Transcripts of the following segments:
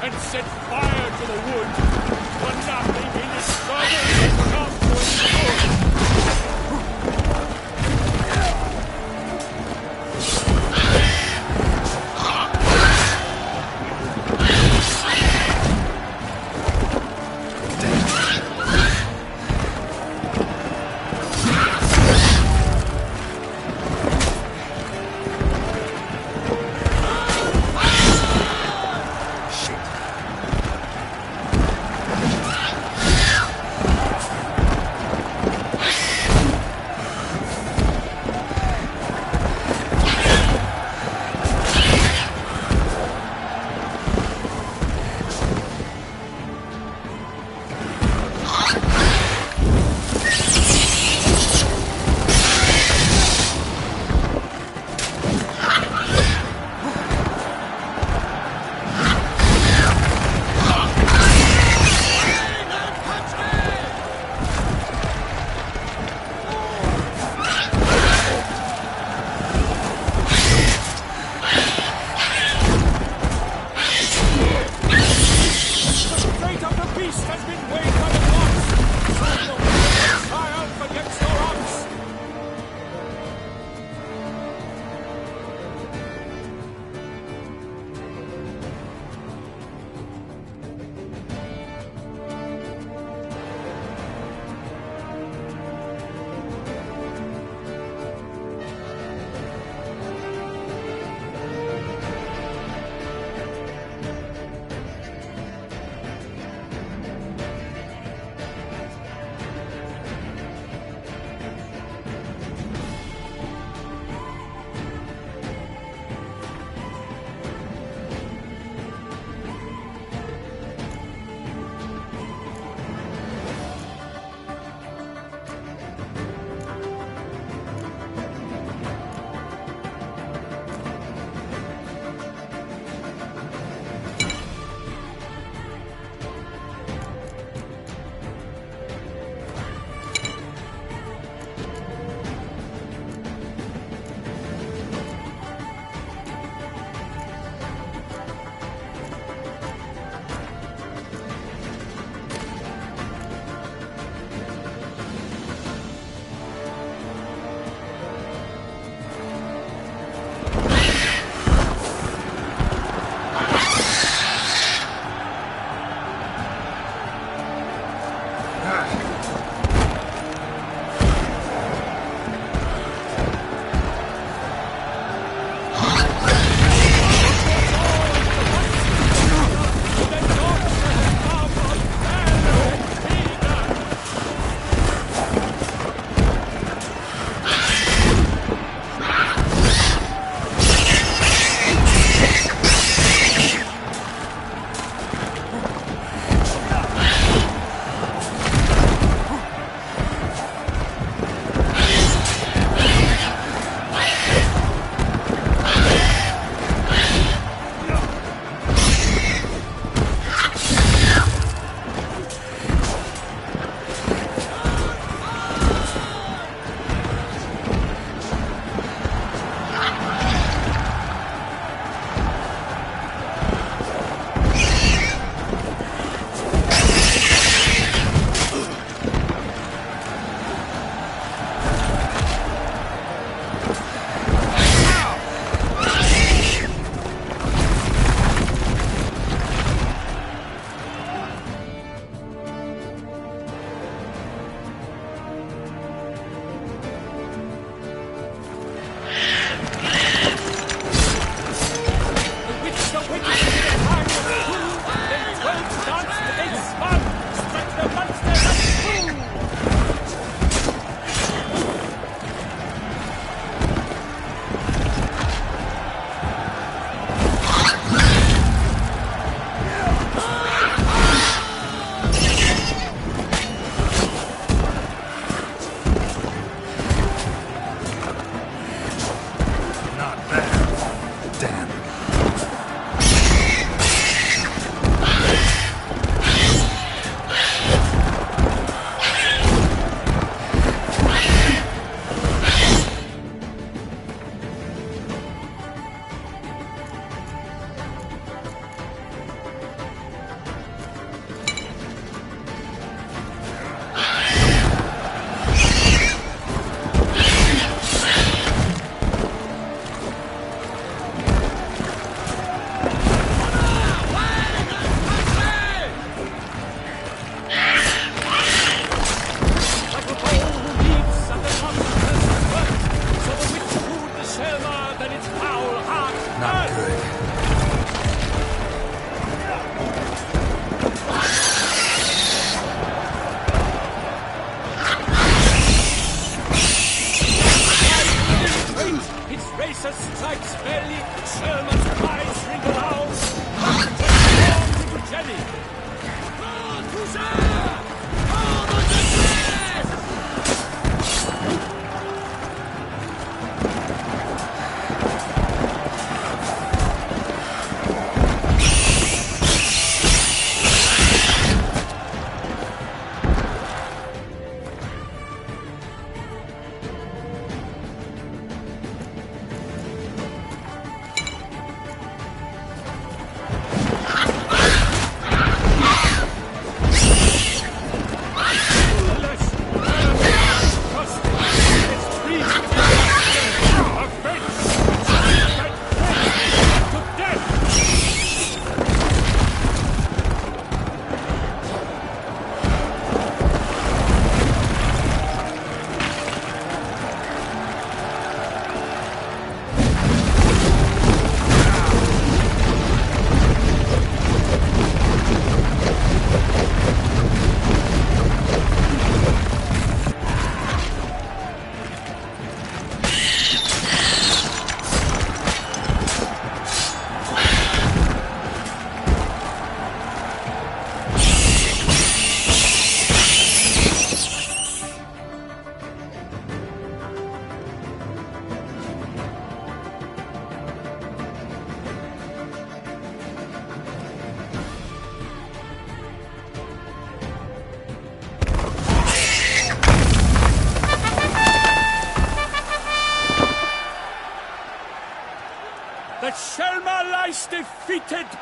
and set fire to the wood, for nothing in this struggle will come to any good.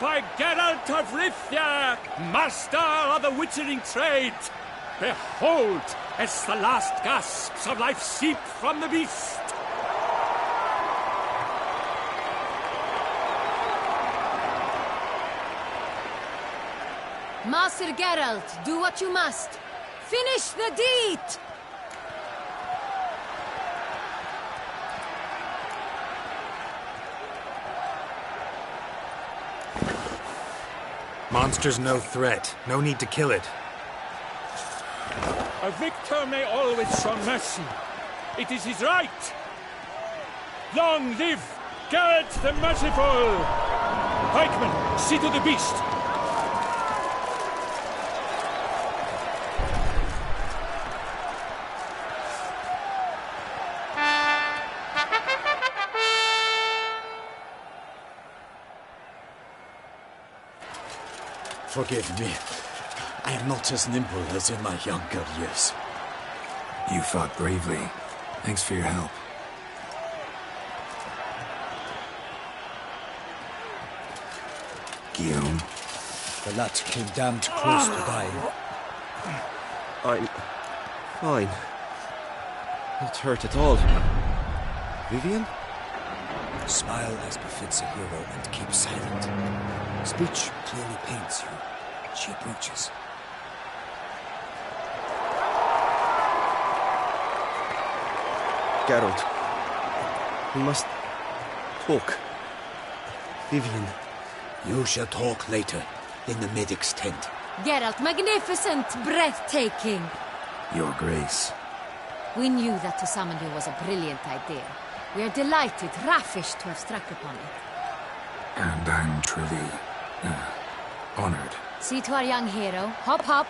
by Geralt of Rivia, master of the witchering trade. Behold, as the last gasps of life seep from the beast. Master Geralt, do what you must. Finish the deed! Monster's no threat. No need to kill it. A victor may always show mercy. It is his right. Long live Geralt the Merciful! Pikeman, see to the beast. Forgive me. I am not as nimble as in my younger years. You fought bravely. Thanks for your help. Guillaume. The lad came damned close to dying. I'm fine. Not hurt at all. Vivian? Smile as befits a hero and keep silent. Speech clearly pains you. She approaches. Geralt. We must talk. Vivian. You shall talk later, in the medic's tent. Geralt, magnificent, breathtaking. Your Grace. We knew that to summon you was a brilliant idea. We are delighted, ravished to have struck upon it. And I'm truly, honored. See to our young hero. Hop, hop.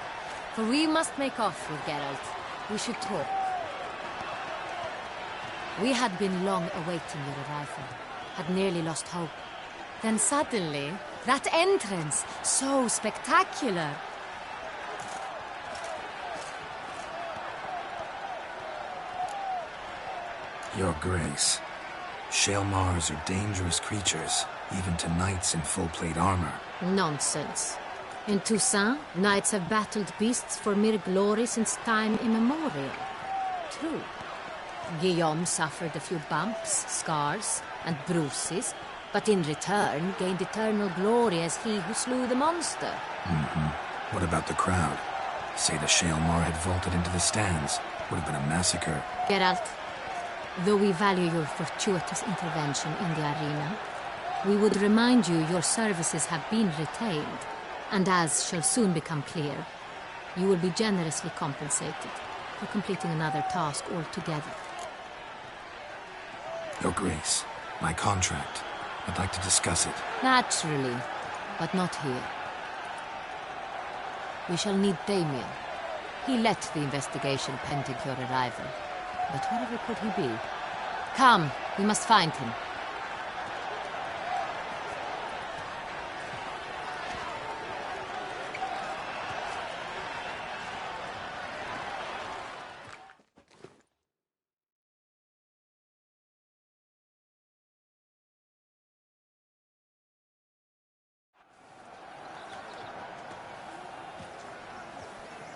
For we must make off with Geralt. We should talk. We had been long awaiting your arrival. Had nearly lost hope. Then suddenly, that entrance, so spectacular. Your Grace. Shaelmars are dangerous creatures, even to knights in full-plate armor. Nonsense. In Toussaint, knights have battled beasts for mere glory since time immemorial. True. Guillaume suffered a few bumps, scars, and bruises, but in return gained eternal glory as he who slew the monster. What about the crowd? Say the Shaelmar had vaulted into the stands. Would have been a massacre. Geralt, though we value your fortuitous intervention in the arena, we would remind you your services have been retained, and as shall soon become clear, you will be generously compensated for completing another task altogether. Your Grace, my contract. I'd like to discuss it. Naturally, but not here. We shall need Damien. He led the investigation pending your arrival. But wherever could he be? Come, we must find him.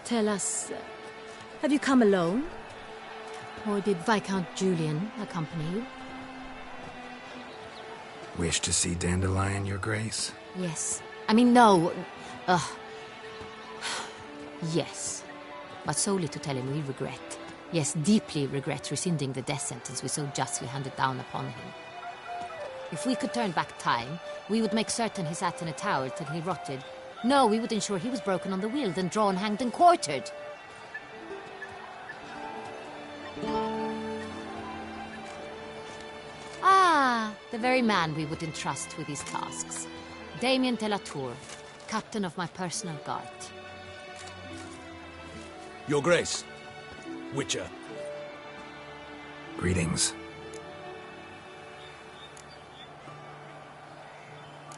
Tell us, have you come alone? Or did Viscount Julian accompany you? Wish to see Dandelion, Your Grace? Yes. I mean, no. Yes. But solely to tell him we regret. Yes, deeply regret rescinding the death sentence we so justly handed down upon him. If we could turn back time, we would make certain he sat in a tower till he rotted. No, we would ensure he was broken on the wheel, then drawn, hanged, and quartered. Ah, the very man we would entrust with these tasks. Damien de la Tour, captain of my personal guard. Your Grace. Witcher. Greetings.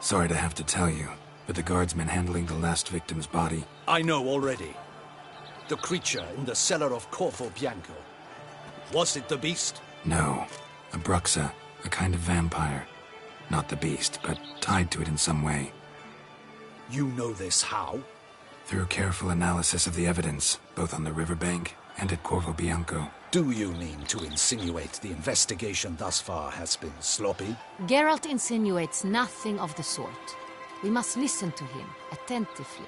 Sorry to have to tell you, but the guardsmen handling the last victim's body... I know already. The creature in the cellar of Corvo Bianco. Was it the beast? No. A Bruxa, a kind of vampire. Not the beast, but tied to it in some way. You know this how? Through careful analysis of the evidence, both on the riverbank and at Corvo Bianco. Do you mean to insinuate the investigation thus far has been sloppy? Geralt insinuates nothing of the sort. We must listen to him attentively.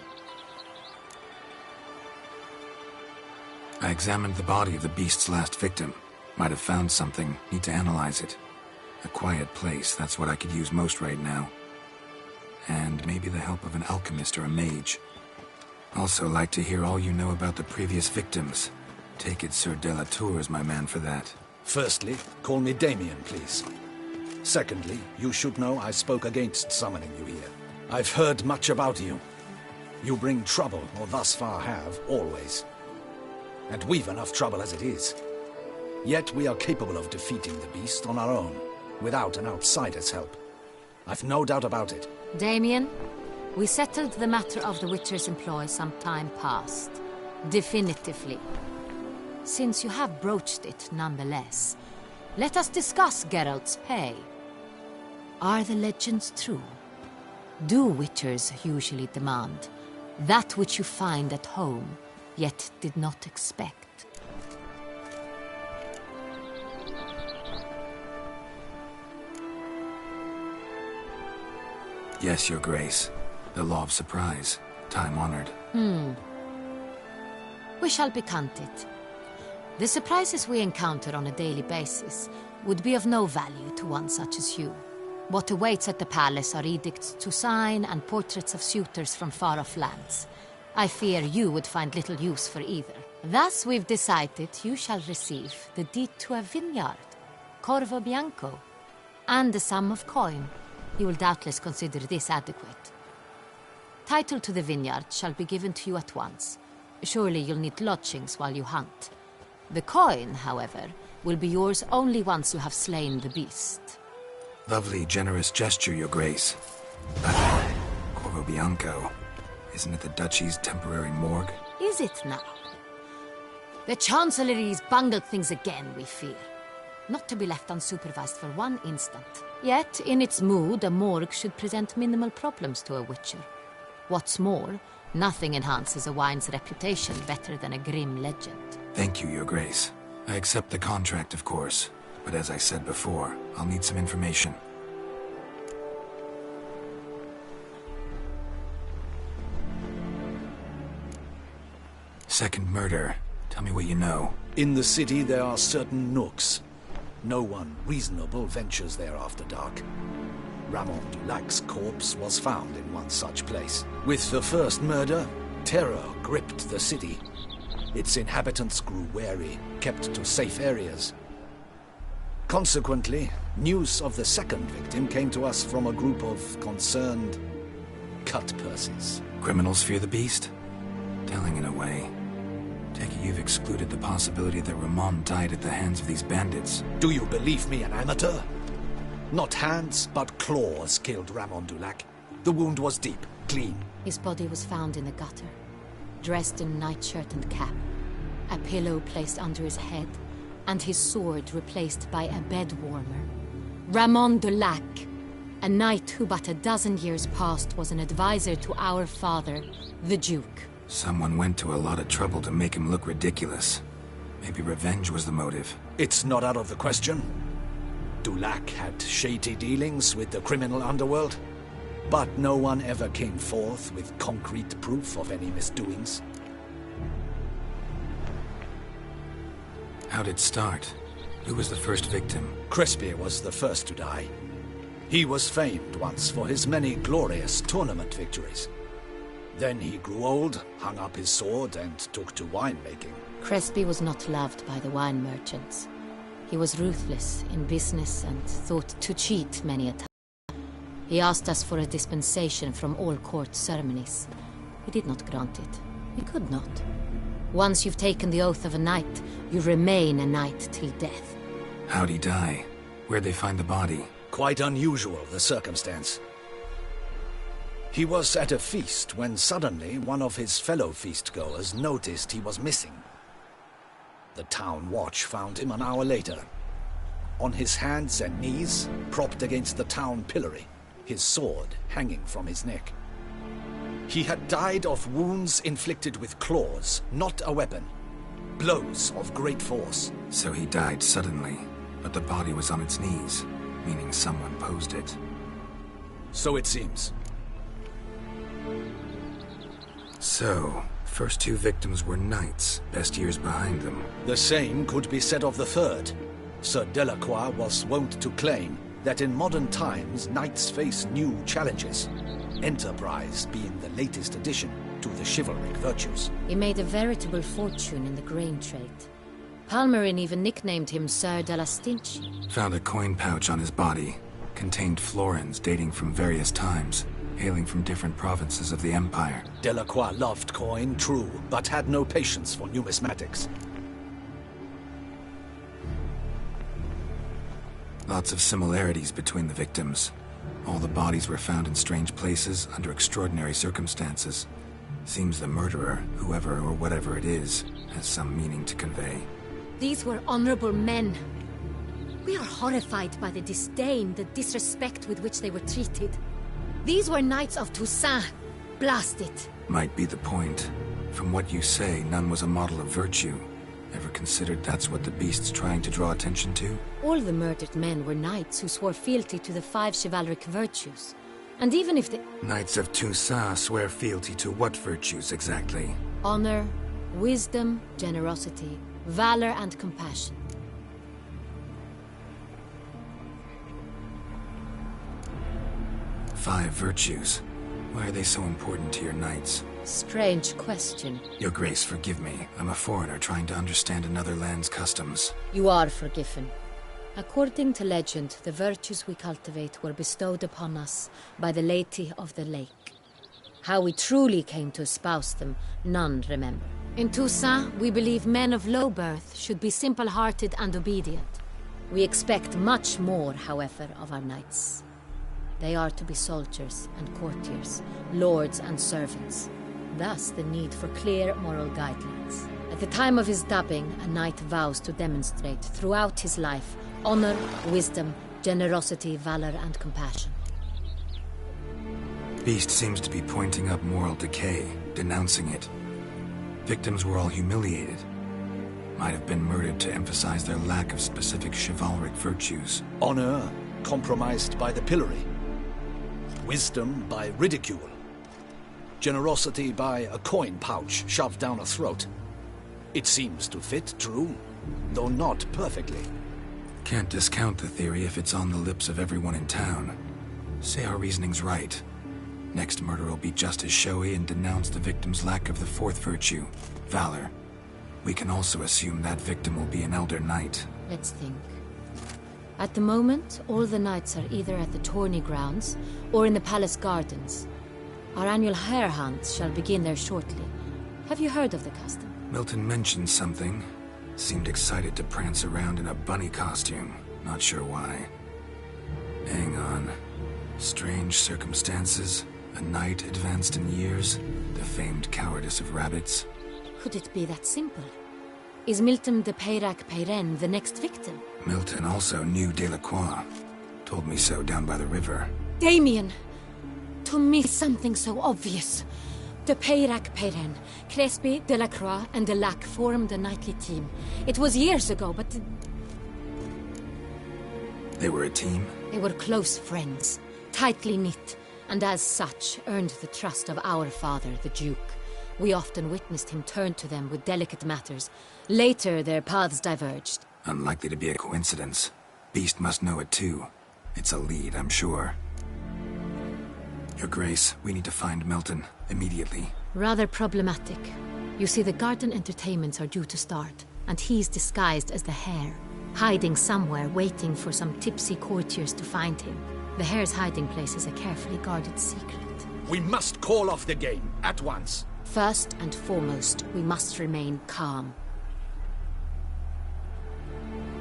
I examined the body of the beast's last victim. Might have found something, need to analyze it. A quiet place, that's what I could use most right now. And maybe the help of an alchemist or a mage. Also like to hear all you know about the previous victims. Take it Sir de la Tour is my man for that. Firstly, call me Damien, please. Secondly, you should know I spoke against summoning you here. I've heard much about you. You bring trouble, or thus far have, always. And we've enough trouble as it is. Yet we are capable of defeating the beast on our own, without an outsider's help. I've no doubt about it. Damien, we settled the matter of the Witcher's employ some time past. Definitively. Since you have broached it nonetheless, let us discuss Geralt's pay. Are the legends true? Do Witchers usually demand that which you find at home, yet did not expect? Yes, Your Grace. The law of surprise. Time-honored. We shall be candid. The surprises we encounter on a daily basis would be of no value to one such as you. What awaits at the palace are edicts to sign and portraits of suitors from far-off lands. I fear you would find little use for either. Thus we've decided you shall receive the deed to a vineyard, Corvo Bianco, and a sum of coin. You will doubtless consider this adequate. Title to the vineyard shall be given to you at once. Surely you'll need lodgings while you hunt. The coin, however, will be yours only once you have slain the beast. Lovely, generous gesture, Your Grace. But Corvo Bianco, isn't it the Duchy's temporary morgue? Is it now? The Chancellery's bungled things again, we fear. Not to be left unsupervised for one instant. Yet, in its mood, a morgue should present minimal problems to a Witcher. What's more, nothing enhances a wine's reputation better than a grim legend. Thank you, Your Grace. I accept the contract, of course. But as I said before, I'll need some information. Second murder. Tell me what you know. In the city there are certain nooks. No one reasonable ventures there after dark. Ramon Dulac's corpse was found in one such place. With the first murder, terror gripped the city. Its inhabitants grew wary, kept to safe areas. Consequently, news of the second victim came to us from a group of concerned cut-purses. Criminals fear the beast? Telling in a way. Take it you've excluded the possibility that Ramon died at the hands of these bandits. Do you believe me an amateur? Not hands, but claws killed Ramon Dulac. The wound was deep, clean. His body was found in a gutter, dressed in nightshirt and cap, a pillow placed under his head, and his sword replaced by a bed warmer. Ramon Dulac, a knight who but a dozen years past was an advisor to our father, the Duke. Someone went to a lot of trouble to make him look ridiculous. Maybe revenge was the motive. It's not out of the question. Dulac had shady dealings with the criminal underworld, but no one ever came forth with concrete proof of any misdoings. How'd it start? Who was the first victim? Crespy was the first to die. He was famed once for his many glorious tournament victories. Then he grew old, hung up his sword, and took to winemaking. Crespy was not loved by the wine merchants. He was ruthless in business and thought to cheat many a time. He asked us for a dispensation from all court ceremonies. We did not grant it. We could not. Once you've taken the oath of a knight, you remain a knight till death. How'd he die? Where'd they find the body? Quite unusual, the circumstance. He was at a feast when suddenly one of his fellow feast-goers noticed he was missing. The town watch found him an hour later, on his hands and knees, propped against the town pillory, his sword hanging from his neck. He had died of wounds inflicted with claws, not a weapon. Blows of great force. So he died suddenly, but the body was on its knees, meaning someone posed it. So it seems. So, first two victims were knights, best years behind them. The same could be said of the third. Sir Delacroix was wont to claim that in modern times knights face new challenges, enterprise being the latest addition to the chivalric virtues. He made a veritable fortune in the grain trade. Palmerin even nicknamed him Sir de la Stinch. Found a coin pouch on his body. Contained florins dating from various times, hailing from different provinces of the Empire. Delacroix loved coin, true, but had no patience for numismatics. Lots of similarities between the victims. All the bodies were found in strange places under extraordinary circumstances. Seems the murderer, whoever or whatever it is, has some meaning to convey. These were honorable men. We are horrified by the disdain, the disrespect with which they were treated. These were knights of Toussaint. Blast it. Might be the point. From what you say, none was a model of virtue. Ever considered that's what the beast's trying to draw attention to? All the murdered men were knights who swore fealty to the 5 chivalric virtues. And even if the... Knights of Toussaint swear fealty to what virtues exactly? Honor, wisdom, generosity, valor and compassion. Five virtues. Why are they so important to your knights? Strange question. Your Grace, forgive me. I'm a foreigner trying to understand another land's customs. You are forgiven. According to legend, the virtues we cultivate were bestowed upon us by the Lady of the Lake. How we truly came to espouse them, none remember. In Toussaint, we believe men of low birth should be simple-hearted and obedient. We expect much more, however, of our knights. They are to be soldiers and courtiers, lords and servants. Thus the need for clear moral guidelines. At the time of his dubbing, a knight vows to demonstrate throughout his life honor, wisdom, generosity, valor and compassion. Beast seems to be pointing up moral decay, denouncing it. Victims were all humiliated. Might have been murdered to emphasize their lack of specific chivalric virtues. Honor compromised by the pillory. Wisdom by ridicule. Generosity by a coin pouch shoved down a throat. It seems to fit, true, though not perfectly. Can't discount the theory if it's on the lips of everyone in town. Say our reasoning's right. Next murder will be just as showy and denounce the victim's lack of the fourth virtue, valor. We can also assume that victim will be an elder knight. Let's think. At the moment, all the knights are either at the tourney grounds or in the palace gardens. Our annual hare hunt shall begin there shortly. Have you heard of the custom? Milton mentioned something. Seemed excited to prance around in a bunny costume. Not sure why. Hang on. Strange circumstances. A knight advanced in years. The famed cowardice of rabbits. Could it be that simple? Is Milton de Peyrac-Peyren the next victim? Milton also knew Delacroix. Told me so down by the river. Damien! To me, something so obvious. De Peyrac-Peyren, Crespi, Delacroix, and Delac formed a knightly team. It was years ago, but... They were a team? They were close friends, tightly knit, and as such earned the trust of our father, the Duke. We often witnessed him turn to them with delicate matters. Later, their paths diverged. Unlikely to be a coincidence. Beast must know it too. It's a lead, I'm sure. Your Grace, we need to find Milton, immediately. Rather problematic. You see, the garden entertainments are due to start, and he's disguised as the hare, hiding somewhere, waiting for some tipsy courtiers to find him. The hare's hiding place is a carefully guarded secret. We must call off the game, at once. First and foremost, we must remain calm.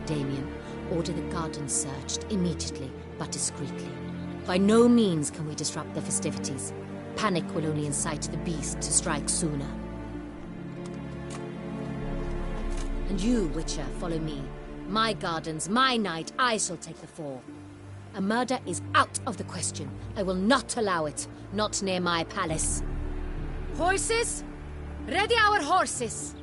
Damien, order the garden searched immediately, but discreetly. By no means can we disrupt the festivities. Panic will only incite the beast to strike sooner. And you, Witcher, follow me. My gardens, my night, I shall take the fall. A murder is out of the question. I will not allow it. Not near my palace. Horses? Ready our horses!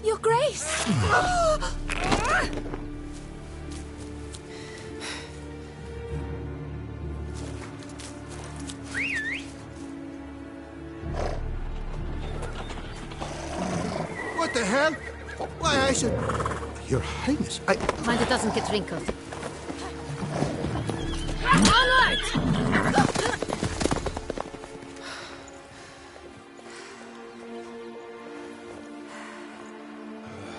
Your Grace! What the hell? Why, I said... Your Highness, Mind it doesn't get wrinkled. Onward!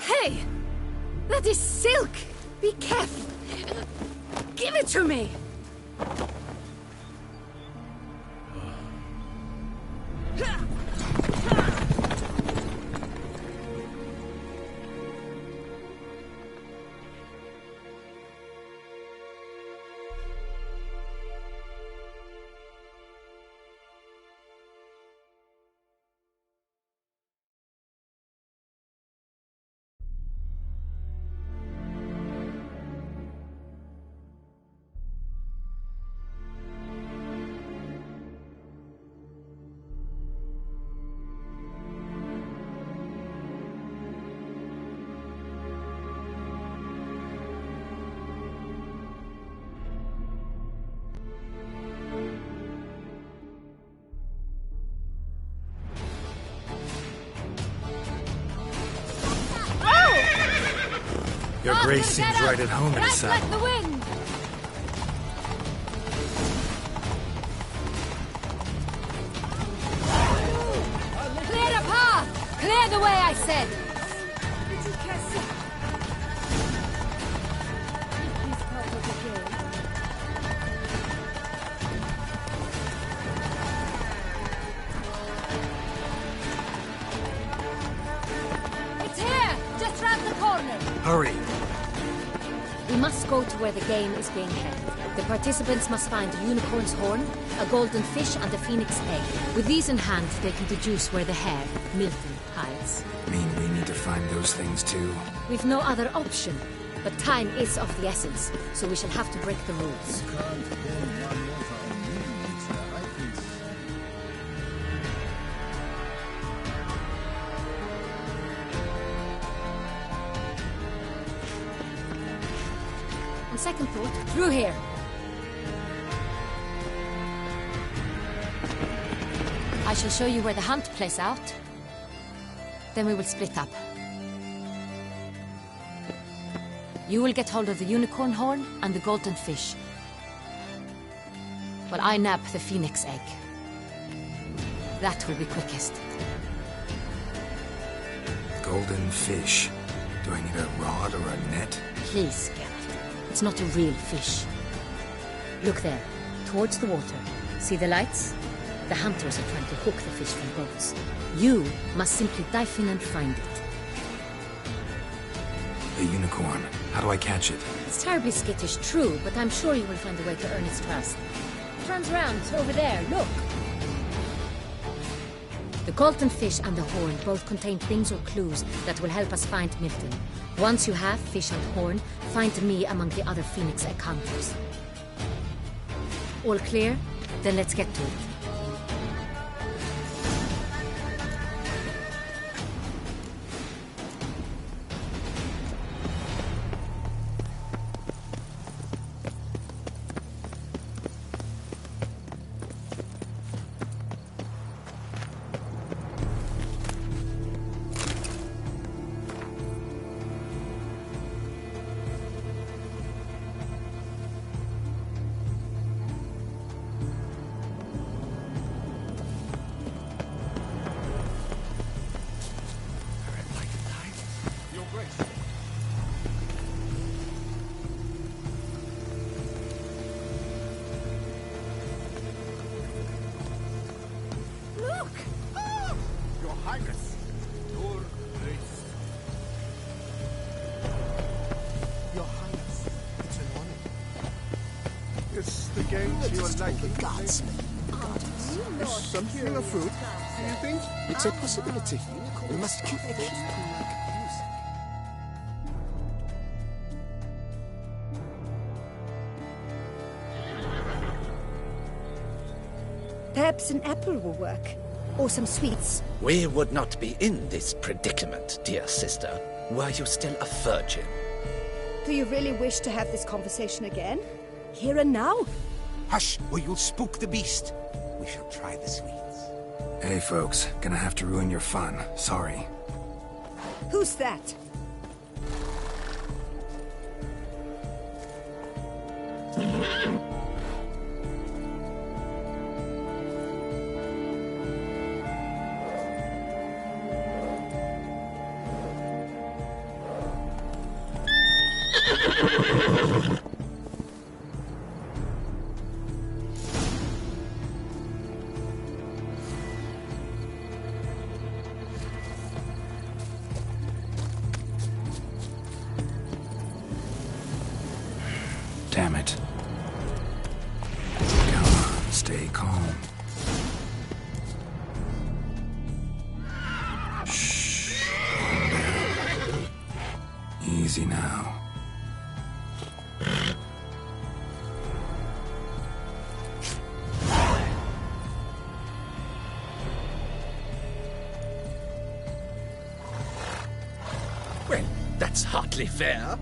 Hey! That is silk! Be careful! Give it to me! Your Grace seems right at home in the saddle. Like the wind! Clear the path! Clear the way, I said! It's here! Just round the corner! Hurry! We must go to where the game is being held. The participants must find a unicorn's horn, a golden fish, and a phoenix egg. With these in hand, they can deduce where the hare, Milton, hides. Mean we need to find those things too? We've no other option, but time is of the essence, so we shall have to break the rules. On second thought, through here. I shall show you where the hunt plays out. Then we will split up. You will get hold of the unicorn horn and the golden fish, while I nab the phoenix egg. That will be quickest. Golden fish. Do I need a rod or a net? Please, Geralt. It's not a real fish. Look there, towards the water. See the lights? The hunters are trying to hook the fish from boats. You must simply dive in and find it. The unicorn. How do I catch it? It's terribly skittish, true, but I'm sure you will find a way to earn its trust. Turns round, over there, look. The golden fish and the horn both contain things or clues that will help us find Milton. Once you have fish and horn, find me among the other phoenix egg hunters. All clear? Then let's get to it. You are liking gods. Is something afoot? you think? It's a possibility. We must keep the key. Perhaps an apple will work. Or some sweets. We would not be in this predicament, dear sister, were you still a virgin. Do you really wish to have this conversation again? Here and now? Hush, or you'll spook the beast. We shall try the sweets. Hey, folks. Gonna have to ruin your fun. Sorry. Who's that? Damn it. Come on, stay calm. Shh. Calm down. Easy now. Well, that's hardly fair.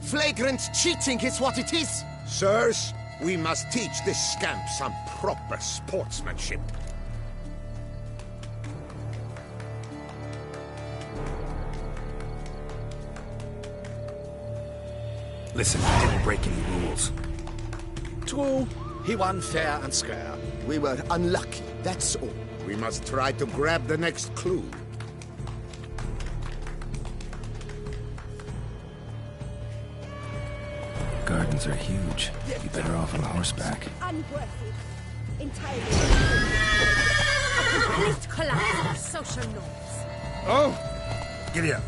Flagrant cheating is what it is! Sirs, we must teach this scamp some proper sportsmanship. Listen, I didn't break any rules. True, he won fair and square. We were unlucky, that's all. We must try to grab the next clue. Gardens are huge. Be better off on horseback. Unworthy. Entirely unworthy. A complete collapse of social norms. Oh! Giddy up.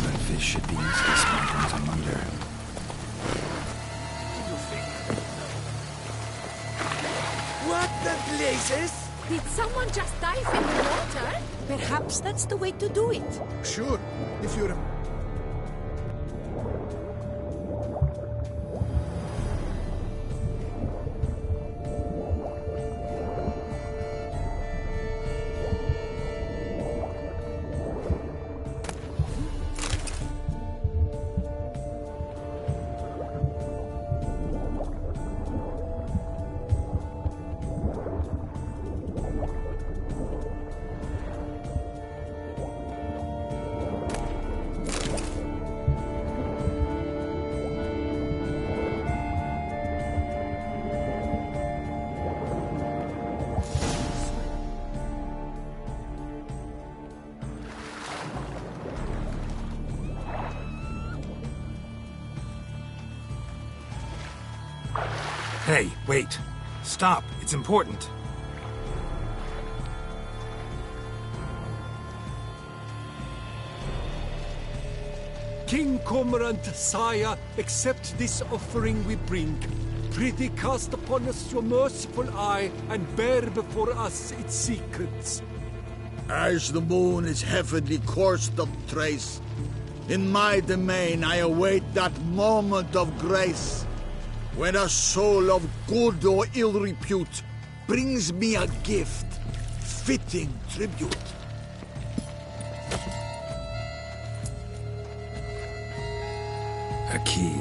But fish should be easy to spot once I'm under. What the blazes? Did someone just dive in the water? Perhaps that's the way to do it. Sure, if you're... Hey, wait. Stop. It's important. King Cormorant, sire, accept this offering we bring. Prithee cast upon us your merciful eye, and bear before us its secrets. As the moon is heavenly coursed of trace, in my domain I await that moment of grace, when a soul of good or ill repute brings me a gift, fitting tribute. A key.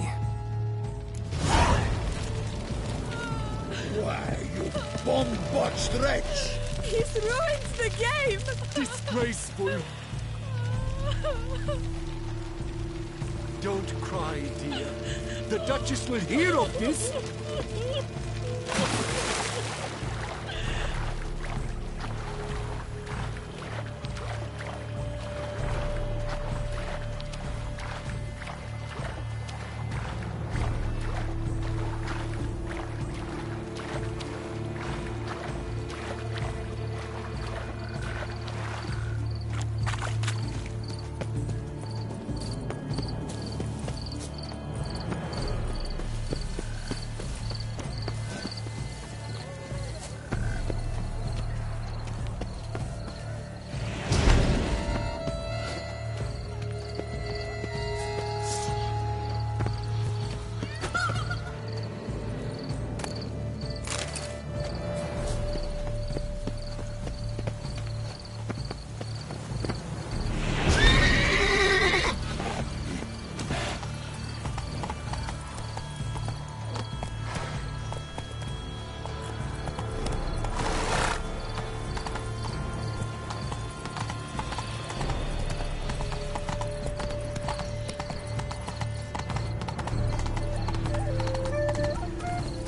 Why, you bomb-botched wretch! He's ruined the game! Disgraceful. Don't cry, dear. The Duchess will hear of this.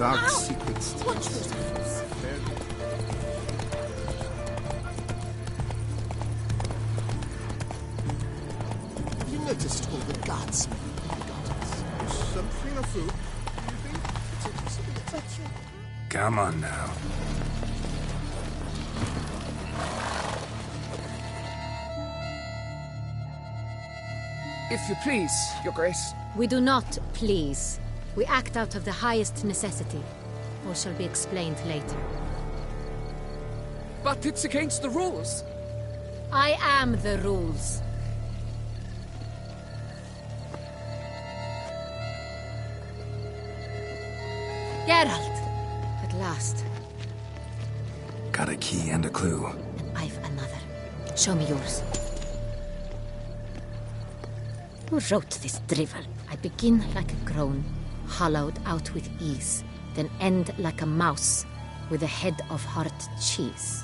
dark secrets. Watch those hands. Have you noticed all the gods? Something afoot, do you think? Come on now. If you please, Your Grace. We do not please. We act out of the highest necessity. Or shall be explained later. But it's against the rules. I am the rules. Geralt! At last. Got a key and a clue. And I've another. Show me yours. Who wrote this drivel? I begin like a groan, hollowed out with ease, then end like a mouse, with a head of hard cheese.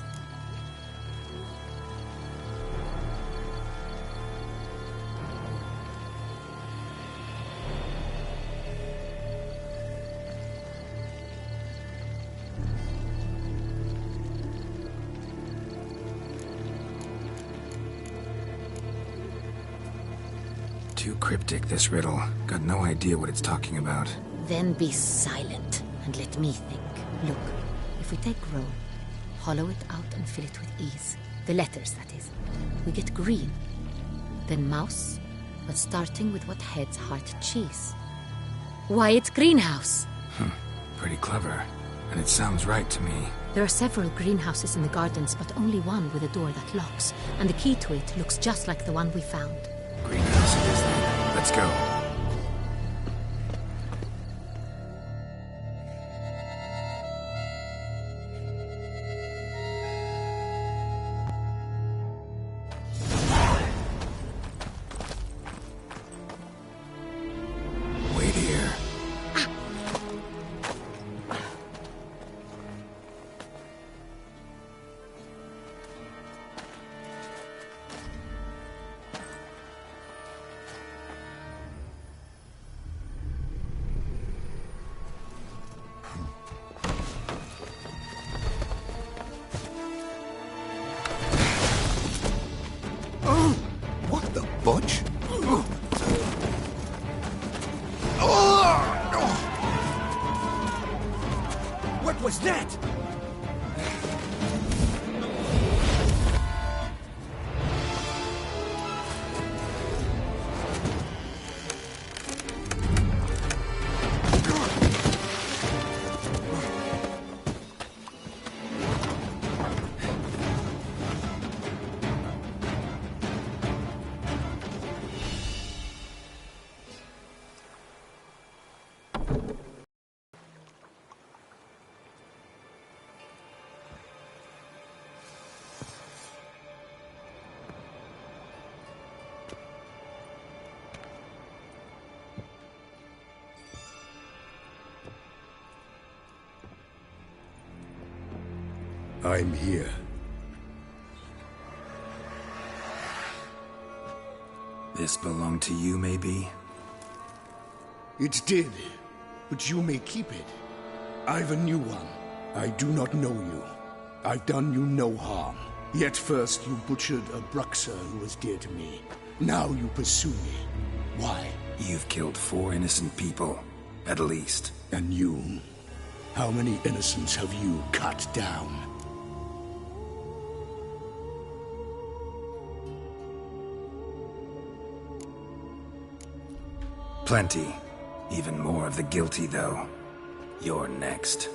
Too cryptic, this riddle. Got no idea what it's talking about. Then be silent, and let me think. Look, if we take Rome, hollow it out and fill it with ease. The letters, that is. We get green. Then mouse, but starting with what head's heart cheese. Why, it's greenhouse! Pretty clever. And it sounds right to me. There are several greenhouses in the gardens, but only one with a door that locks. And the key to it looks just like the one we found. Greenhouse it is then. Let's go. Wait here. What the budge? What was that? I'm here. This belonged to you, maybe? It did, but you may keep it. I've a new one. I do not know you. I've done you no harm. Yet first you butchered a Bruxer who was dear to me. Now you pursue me. Why? You've killed 4 innocent people, at least. And you? How many innocents have you cut down? Plenty. Even more of the guilty, though. You're next.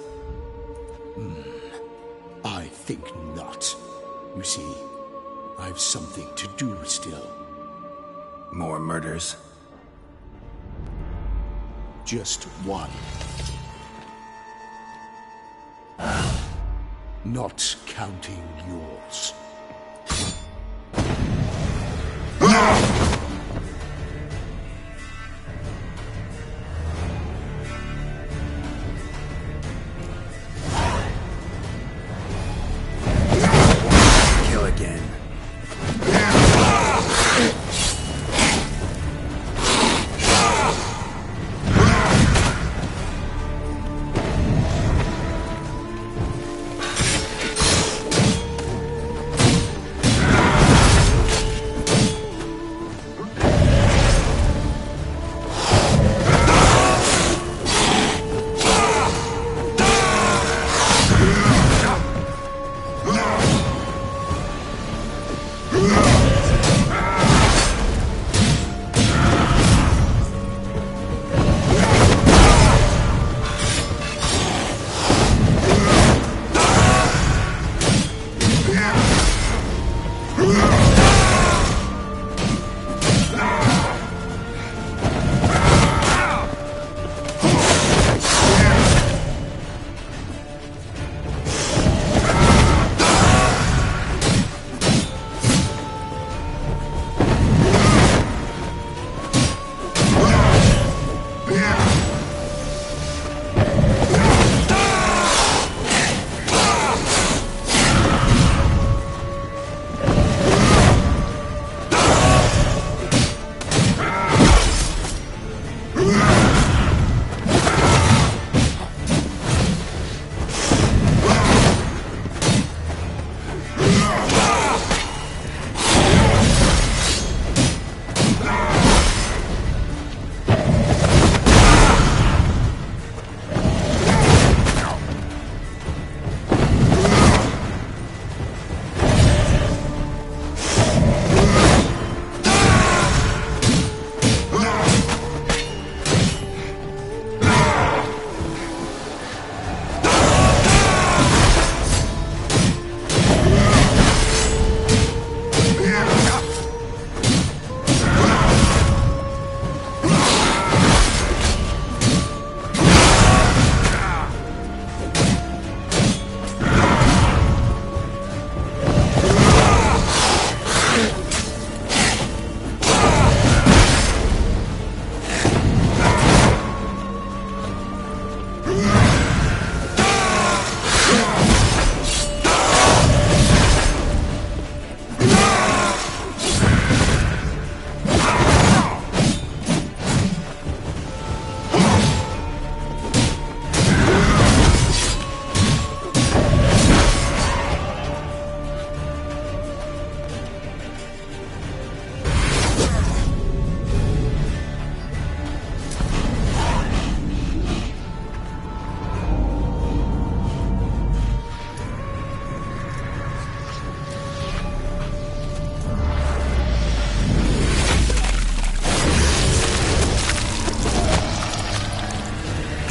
I think not. You see, I've something to do still. More murders? Just one. Not counting yours. Kill again.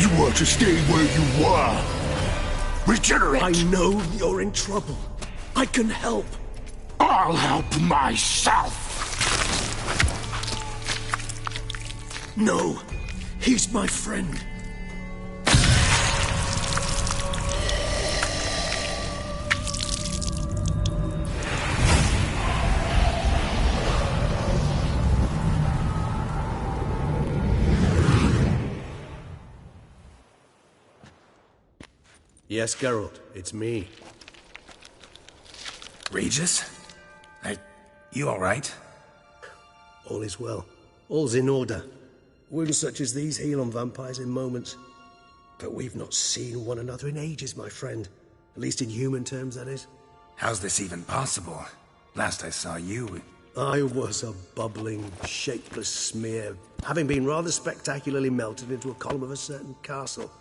You are to stay where you are. Regenerate! I know you're in trouble. I can help. I'll help myself! No, he's my friend. Yes, Geralt, it's me. Regis? You alright? All is well. All's in order. Wounds such as these heal on vampires in moments. But we've not seen one another in ages, my friend. At least in human terms, that is. How's this even possible? Last I saw you... I was a bubbling, shapeless smear, having been rather spectacularly melted into a column of a certain castle.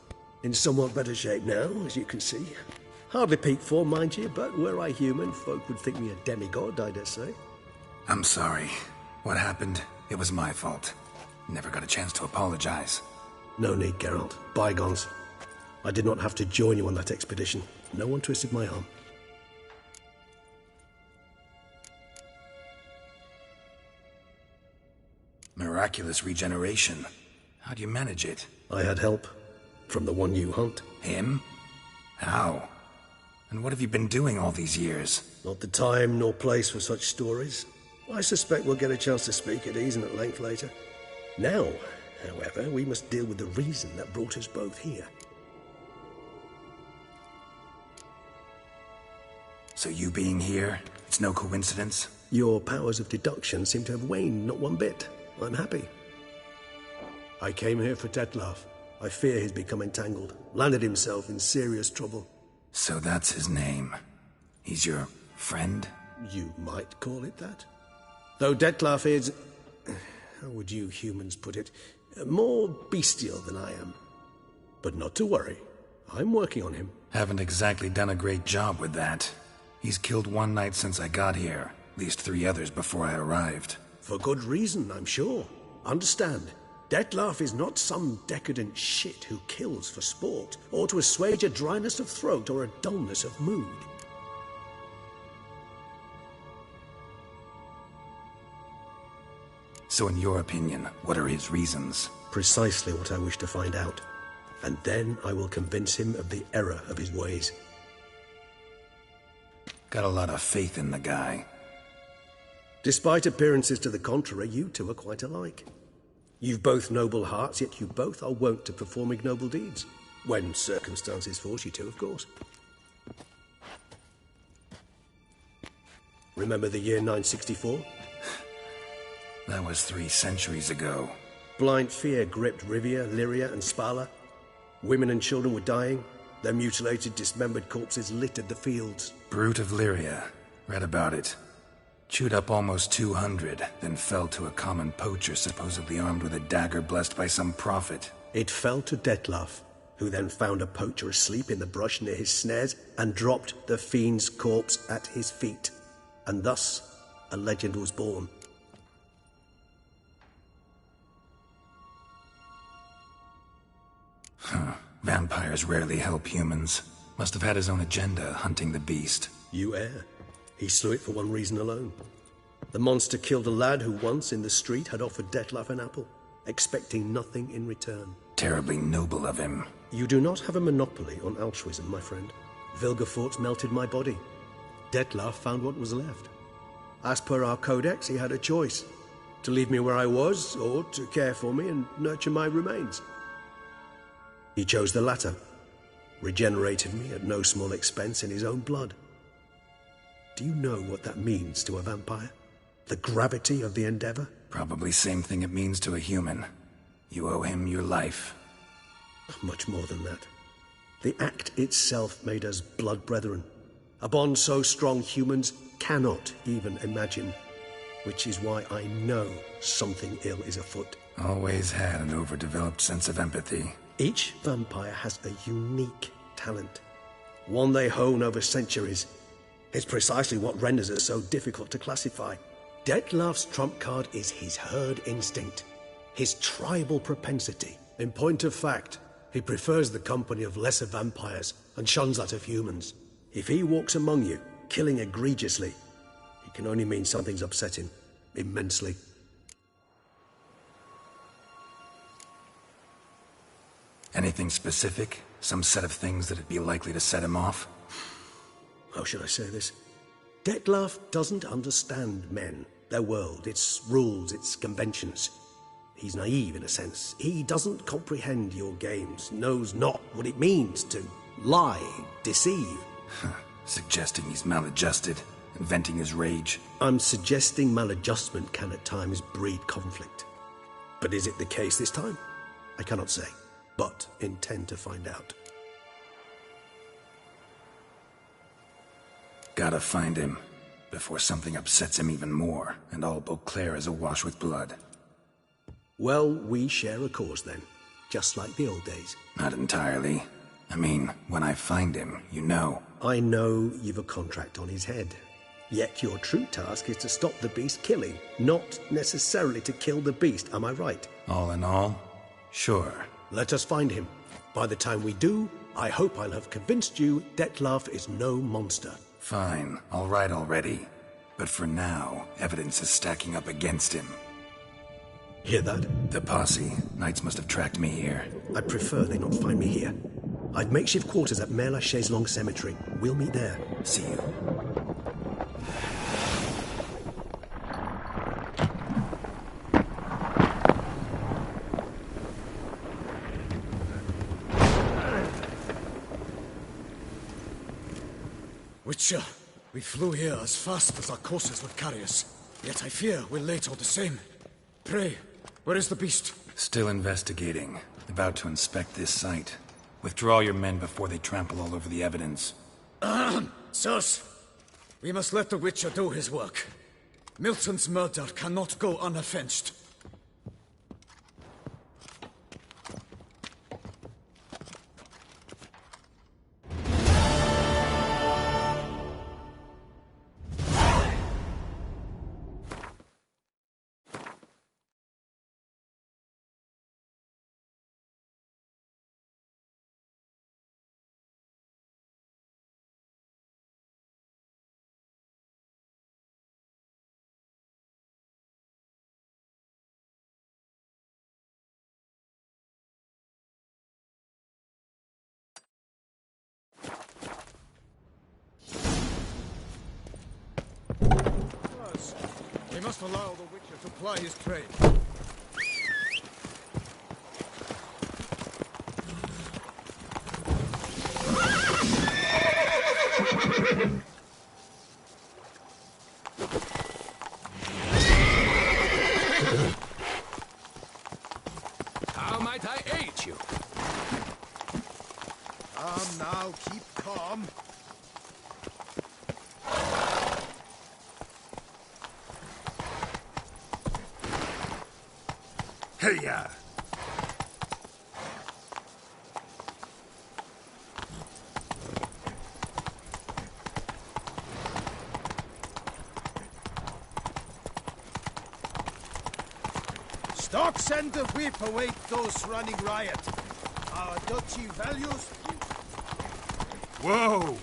In somewhat better shape now, as you can see. Hardly peak form, mind you, but were I human, folk would think me a demigod, I dare say. I'm sorry. What happened, it was my fault. Never got a chance to apologize. No need, Geralt. Bygones. I did not have to join you on that expedition. No one twisted my arm. Miraculous regeneration. How'd you manage it? I had help. From the one you hunt. Him? How? And what have you been doing all these years? Not the time nor place for such stories. I suspect we'll get a chance to speak at ease and at length later. Now, however, we must deal with the reason that brought us both here. So you being here, it's no coincidence? Your powers of deduction seem to have waned not one bit. I'm happy. I came here for Detlaf. I fear he's become entangled, landed himself in serious trouble. So that's his name. He's your friend? You might call it that. Though Detlaf is... how would you humans put it? More bestial than I am. But not to worry. I'm working on him. Haven't exactly done a great job with that. He's killed one knight since I got here. At least 3 others before I arrived. For good reason, I'm sure. Understand, Detlaf is not some decadent shit who kills for sport, or to assuage a dryness of throat or a dullness of mood. So in your opinion, what are his reasons? Precisely what I wish to find out. And then I will convince him of the error of his ways. Got a lot of faith in the guy. Despite appearances to the contrary, you two are quite alike. You've both noble hearts, yet you both are wont to perform ignoble deeds. When circumstances force you to, of course. Remember the year 964? That was 3 centuries ago. Blind fear gripped Rivia, Lyria, and Spala. Women and children were dying. Their mutilated, dismembered corpses littered the fields. Brute of Lyria. Read about it. Chewed up almost 200, then fell to a common poacher supposedly armed with a dagger blessed by some prophet. It fell to Detlaf, who then found a poacher asleep in the brush near his snares and dropped the fiend's corpse at his feet. And thus, a legend was born. Vampires rarely help humans. Must have had his own agenda, hunting the beast. You err. He slew it for one reason alone. The monster killed a lad who once, in the street, had offered Detlaf an apple, expecting nothing in return. Terribly noble of him. You do not have a monopoly on altruism, my friend. Vilgefortz melted my body. Detlaf found what was left. As per our codex, he had a choice. To leave me where I was, or to care for me and nurture my remains. He chose the latter. Regenerated me at no small expense in his own blood. Do you know what that means to a vampire? The gravity of the endeavor? Probably same thing it means to a human. You owe him your life. Much more than that. The act itself made us blood brethren. A bond so strong humans cannot even imagine. Which is why I know something ill is afoot. Always had an overdeveloped sense of empathy. Each vampire has a unique talent. One they hone over centuries. It's precisely what renders it so difficult to classify. Detlaf's trump card is his herd instinct, his tribal propensity. In point of fact, He prefers the company of lesser vampires and shuns that of humans. If he walks among you, killing egregiously, it can only mean something's upset him immensely. Anything specific? Some set of things that'd be likely to set him off? How should I say this? Detlef doesn't understand men, their world, its rules, its conventions. He's naive in a sense. He doesn't comprehend your games, knows not what it means to lie, deceive. Suggesting he's maladjusted, and venting his rage. I'm suggesting maladjustment can at times breed conflict. But is it the case this time? I cannot say, but intend to find out. Gotta find him, before something upsets him even more, and all Beauclair is awash with blood. Well, we share a cause then, just like the old days. Not entirely. I mean, when I find him, you know. I know you've a contract on his head. Yet your true task is to stop the beast killing, not necessarily to kill the beast, am I right? All in all, sure. Let us find him. By the time we do, I hope I'll have convinced you Detlef is no monster. Fine, all right already. But for now, evidence is stacking up against him. Hear that? The posse. Knights must have tracked me here. I'd prefer they not find me here. I've makeshift quarters at Mère Lachaise Long Cemetery. We'll meet there. See you. Witcher, we flew here as fast as our courses would carry us. Yet I fear we're late all the same. Pray, where is the beast? Still investigating. About to inspect this site. Withdraw your men before they trample all over the evidence. Sirs, we must let the Witcher do his work. Milton's murder cannot go unavenged. We must allow the Witcher to ply his trade. How might I aid you? Now, keep calm. Hey-ya! Stocks and the whip await those running riot. Our duchy values... Whoa!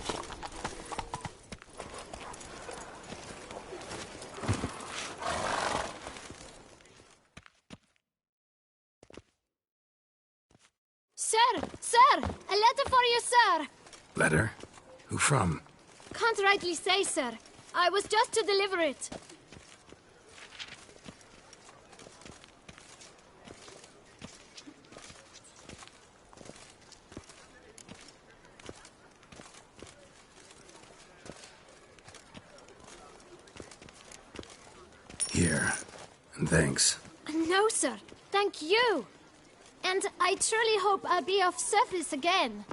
Sir! A letter for you, sir! Letter? Who from? Can't rightly say, sir. I was just to deliver it. Here. And thanks. No, sir. Thank you. And I truly hope I'll be of service again.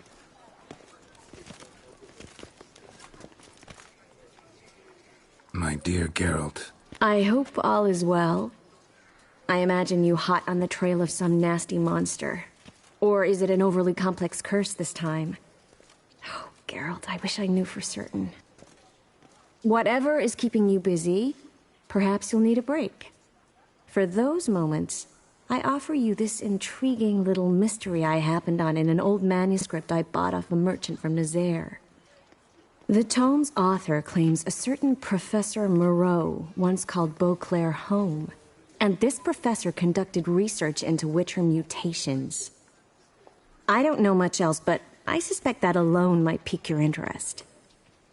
My dear Geralt. I hope all is well. I imagine you hot on the trail of some nasty monster. Or is it an overly complex curse this time? Oh, Geralt, I wish I knew for certain. Whatever is keeping you busy, perhaps you'll need a break. For those moments, I offer you this intriguing little mystery I happened on in an old manuscript I bought off a merchant from Nazaire. The tome's author claims a certain Professor Moreau once called Beauclair home, and this professor conducted research into Witcher mutations. I don't know much else, but I suspect that alone might pique your interest.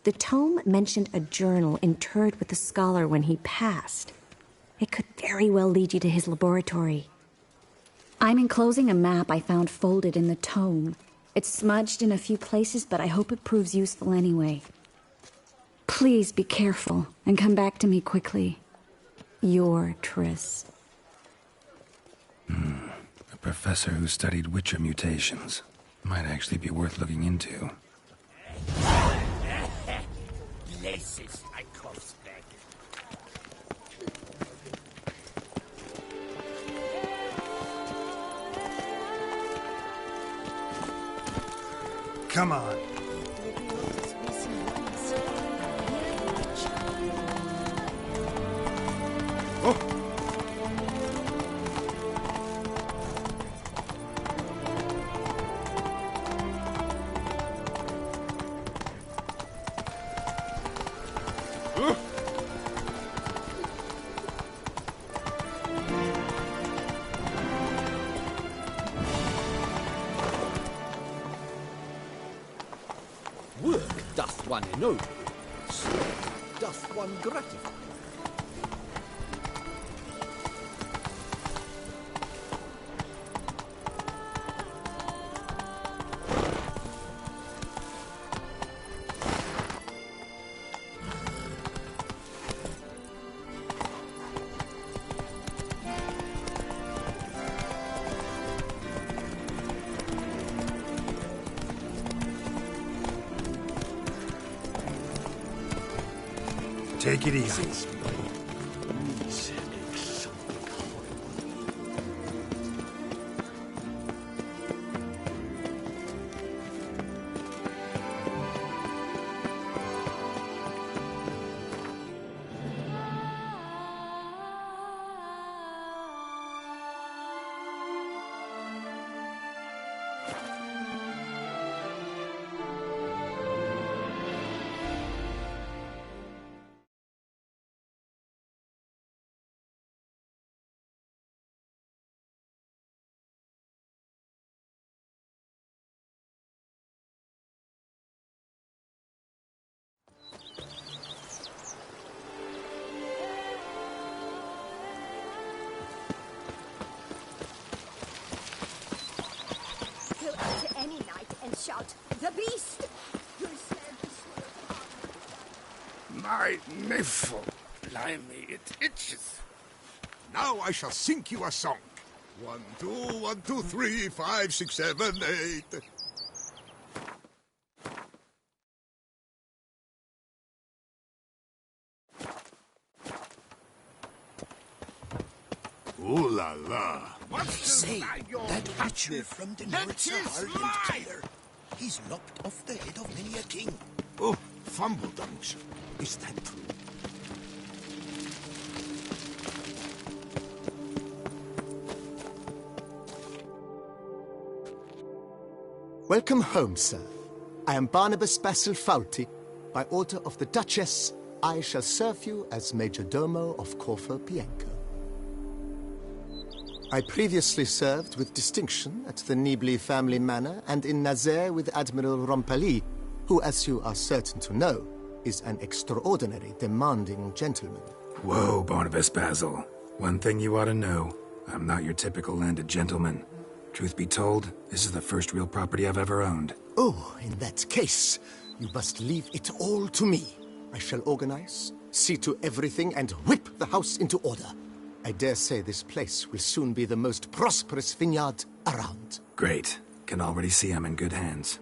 The tome mentioned a journal interred with the scholar when he passed. It could very well lead you to his laboratory. I'm enclosing a map I found folded in the tome. It's smudged in a few places, but I hope it proves useful anyway. Please be careful and come back to me quickly. Your Triss. A professor who studied Witcher mutations. Might actually be worth looking into. Come on. Oh. Work doth one ennoble, sleep doth one gratify. Take it easy. Shout, the beast! You said this My nipple, blimey, it itches. Now I shall sing you a song. 1, 2, 1, 2, 3, 5, 6, 7, 8. Ooh la la. Say, that Witcher from the North Sahara Empire. He's lopped off the head of many a king. Oh, fumbledunks. Is that true? Welcome home, sir. I am Barnabas Basil Faulty. By order of the Duchess, I shall serve you as Major Domo of Corfu Bianco. I previously served with distinction at the Nibli family manor and in Nazaire with Admiral Rompali, who, as you are certain to know, is an extraordinary demanding gentleman. Whoa, Barnabas Basil. One thing you ought to know. I'm not your typical landed gentleman. Truth be told, this is the first real property I've ever owned. Oh, in that case, you must leave it all to me. I shall organize, see to everything, and whip the house into order. I dare say this place will soon be the most prosperous vineyard around. Great. Can already see I'm in good hands.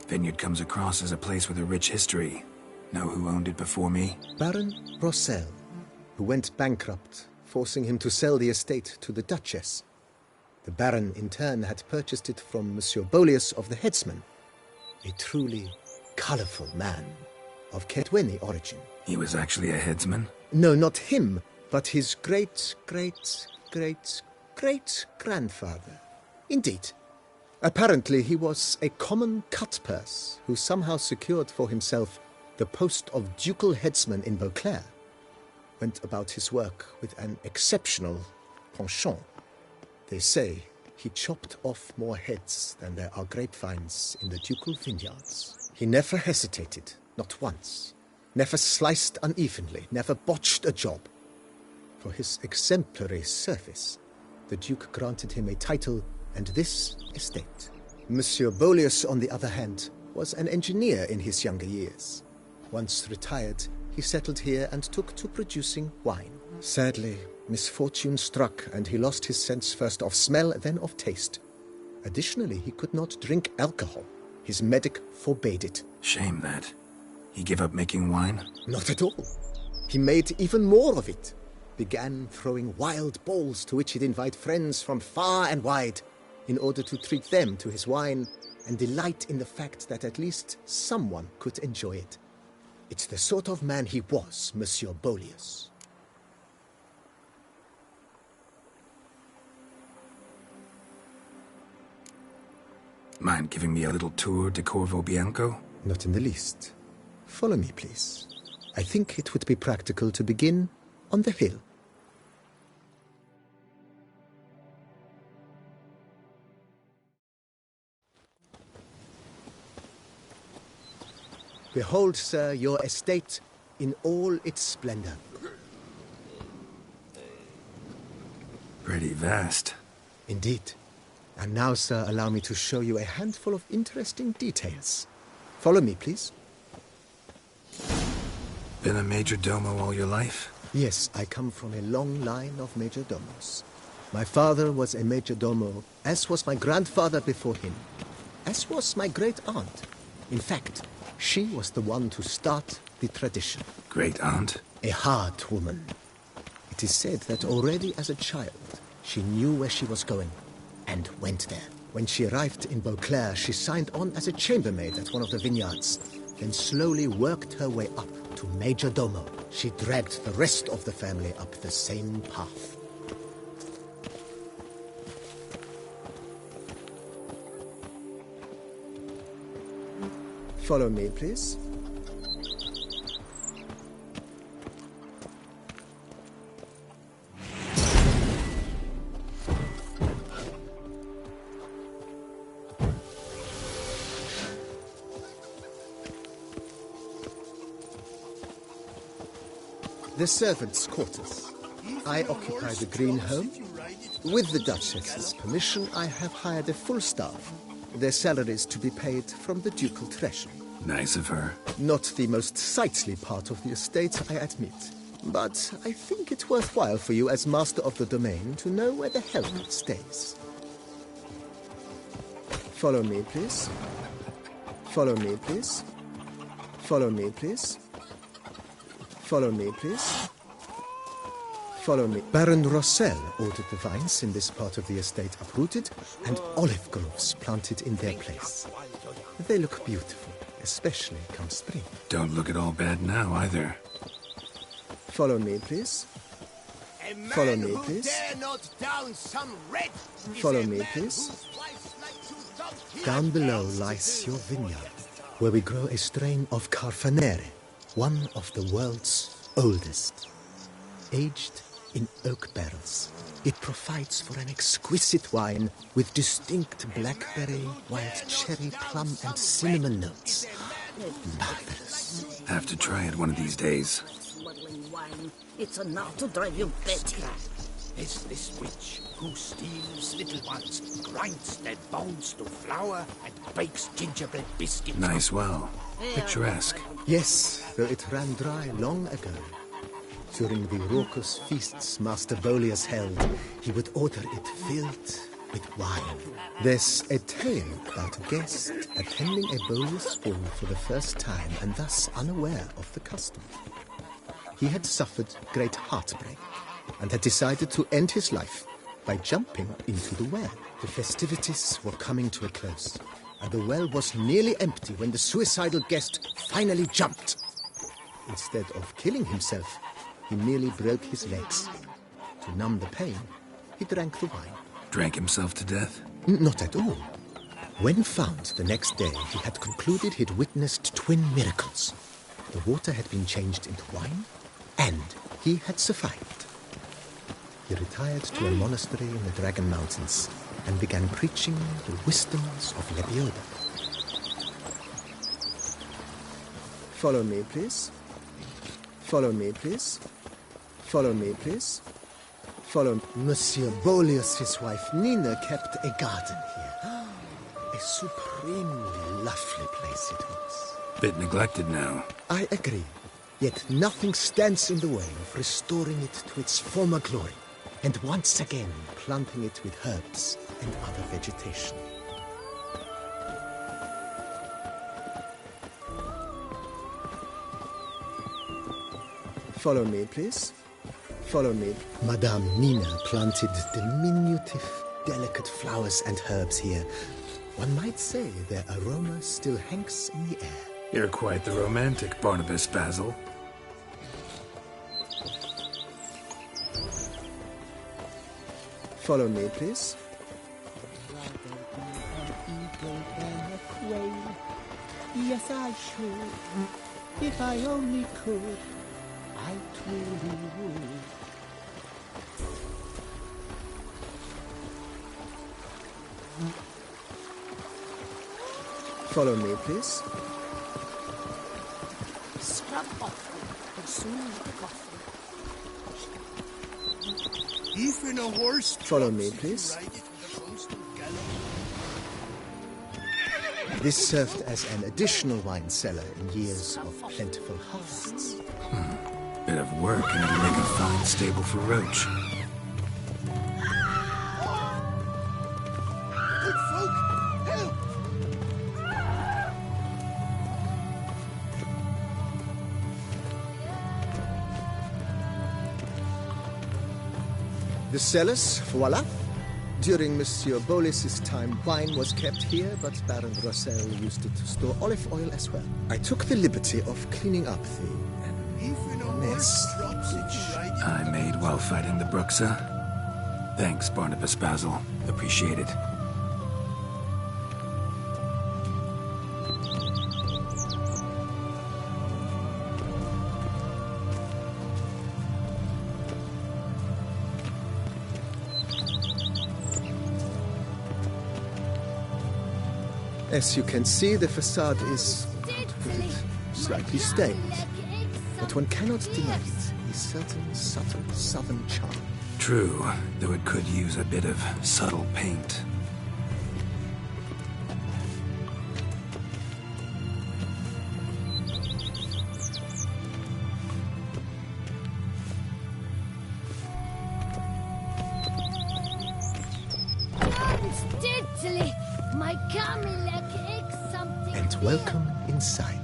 Vineyard comes across as a place with a rich history. Know who owned it before me? Baron Rossel, who went bankrupt, forcing him to sell the estate to the Duchess. The Baron, in turn, had purchased it from Monsieur Bolius of the Headsman, a truly colorful man of Ketweni origin. He was actually a headsman? No, not him, but his great-great-great-great-grandfather. Indeed. Apparently he was a common cut-purse who somehow secured for himself the post of ducal headsman in Beauclair. Went about his work with an exceptional penchant. They say he chopped off more heads than there are grapevines in the ducal vineyards. He never hesitated, not once. Never sliced unevenly, never botched a job. For his exemplary service, the Duke granted him a title and this estate. Monsieur Bolius, on the other hand, was an engineer in his younger years. Once retired, he settled here and took to producing wine. Sadly, misfortune struck and he lost his sense first of smell, then of taste. Additionally, he could not drink alcohol. His medic forbade it. Shame that. He gave up making wine? Not at all. He made even more of it. Began throwing wild balls to which he'd invite friends from far and wide in order to treat them to his wine and delight in the fact that at least someone could enjoy it. It's the sort of man he was, Monsieur Bolius. Mind giving me a little tour de Corvo Bianco? Not in the least. Follow me, please. I think it would be practical to begin on the hill. Behold, sir, your estate in all its splendor. Pretty vast. Indeed. And now, sir, allow me to show you a handful of interesting details. Follow me, please. Been a major domo all your life? Yes, I come from a long line of major domos. My father was a major domo, as was my grandfather before him, as was my great-aunt. In fact, she was the one to start the tradition. Great-aunt? A hard woman. It is said that already as a child, she knew where she was going, and went there. When she arrived in Beauclair, she signed on as a chambermaid at one of the vineyards, then slowly worked her way up to major domo. She dragged the rest of the family up the same path. Follow me, please. The servants' quarters. I occupy the green home. With the Duchess's permission, I have hired a full staff. Their salaries to be paid from the ducal treasury. Nice of her. Not the most sightly part of the estate, I admit. But I think it worthwhile for you as master of the domain to know where the hell it stays. Follow me, please. Follow me, please. Follow me, please. Follow me, please. Follow me. Baron Rossel ordered the vines in this part of the estate uprooted and olive groves planted in their place. They look beautiful, especially come spring. Don't look at all bad now, either. Follow me, please. Follow me, please. Follow me, please. Down below lies your vineyard, where we grow a strain of Carfanere, one of the world's oldest. Aged in oak barrels, it provides for an exquisite wine with distinct blackberry, wild cherry, plum, and cinnamon notes. Marvelous. Have to try it one of these days. Smuggling wine. It's enough to drive you batty. Is this witch who steals little ones, grinds their bones to flour, and bakes gingerbread biscuits? Nice well. Picturesque. Yes, though it ran dry long ago. During the raucous feasts Master Bolius held, he would order it filled with wine. There's a tale about a guest attending a Bolius ball for the first time and thus unaware of the custom. He had suffered great heartbreak and had decided to end his life by jumping into the well. The festivities were coming to a close, and the well was nearly empty when the suicidal guest finally jumped. Instead of killing himself, he merely broke his legs. To numb the pain, he drank the wine. Drank himself to death? Not at all. When found the next day, he had concluded he'd witnessed twin miracles. The water had been changed into wine, and he had survived. He retired to a monastery in the Dragon Mountains and began preaching the wisdoms of Lebioda. Follow me, please. Follow me, please. Follow me, please. Follow Monsieur Bolius, his wife Nina, kept a garden here. A supremely lovely place it was. Bit neglected now. I agree. Yet nothing stands in the way of restoring it to its former glory, and once again planting it with herbs and other vegetation. Follow me, please. Follow me. Madame Nina planted diminutive, delicate flowers and herbs here. One might say their aroma still hangs in the air. You're quite the romantic, Barnabas Basil. Follow me, please. Rather be an eagle than a quail. Yes, I should. If I only could, I truly would. Follow me, please. Scrub off and soon the coffee. Even a horse. Follow me, please. This served as an additional wine cellar in years of plentiful harvests. Bit of work, and it'll make a fine stable for Roach. Good folk, help! The cellars, voila. During Monsieur Bolis's time, wine was kept here, but Baron Rossel used it to store olive oil as well. I took the liberty of cleaning up the mess. I made while fighting the Bruxa. Thanks, Barnabas Basil. Appreciate it. As you can see, the facade is, how to put it, slightly stained. But one cannot deny it, a certain subtle southern charm. True, though it could use a bit of subtle paint. Steadily, my Camilla cakes something. And welcome inside.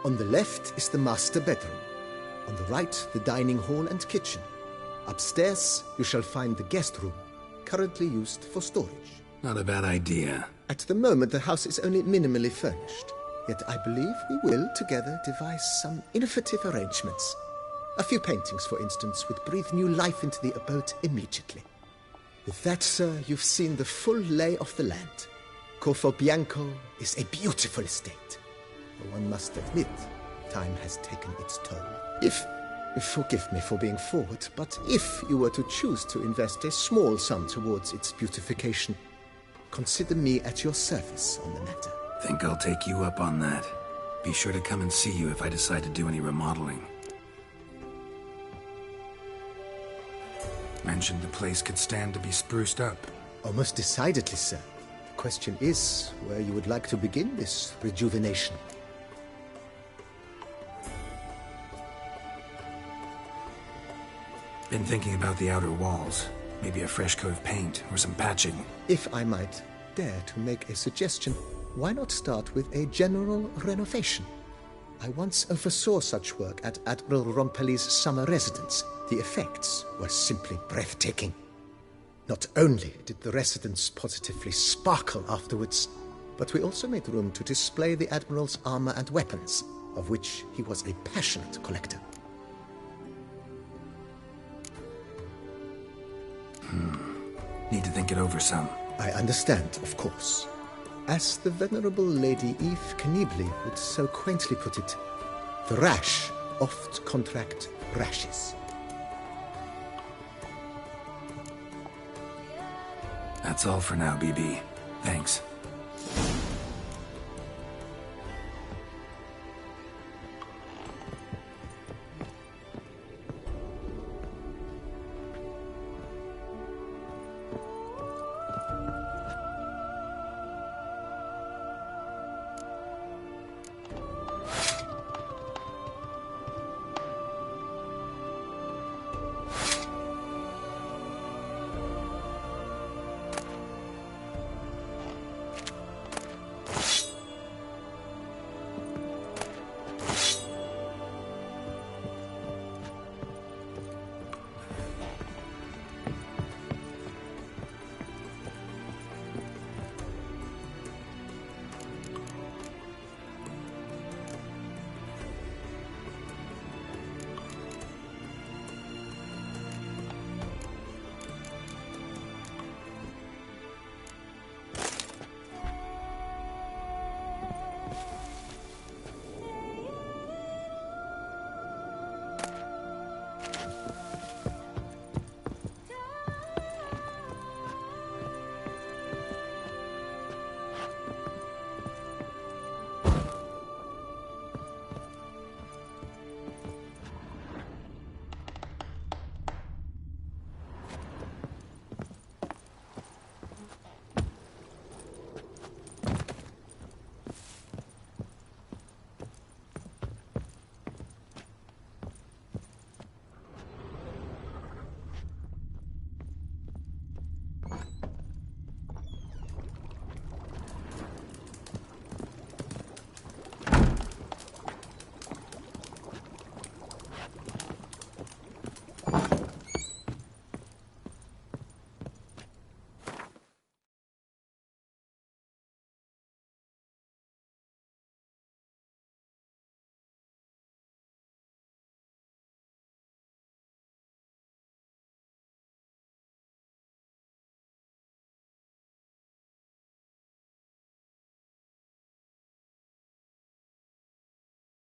On the left is the master bedroom. On the right, the dining hall and kitchen. Upstairs, you shall find the guest room, currently used for storage. Not a bad idea. At the moment, the house is only minimally furnished. Yet I believe we will, together, devise some innovative arrangements. A few paintings, for instance, would breathe new life into the abode immediately. With that, sir, you've seen the full lay of the land. Corvo Bianco is a beautiful estate. But one must admit, time has taken its toll. Forgive me for being forward, but if you were to choose to invest a small sum towards its beautification, consider me at your service on the matter. Think I'll take you up on that. Be sure to come and see you if I decide to do any remodeling. Mentioned the place could stand to be spruced up. Oh, most decidedly, sir. The question is where you would like to begin this rejuvenation. Been thinking about the outer walls. Maybe a fresh coat of paint or some patching. If I might dare to make a suggestion, why not start with a general renovation? I once oversaw such work at Admiral Rompelli's summer residence. The effects were simply breathtaking. Not only did the residence positively sparkle afterwards, but we also made room to display the Admiral's armor and weapons. of which he was a passionate collector. Need to think it over some. I understand, of course. As the venerable Lady Eve Knibley would so quaintly put it, the rash oft contract rashes. That's all for now, BB. Thanks.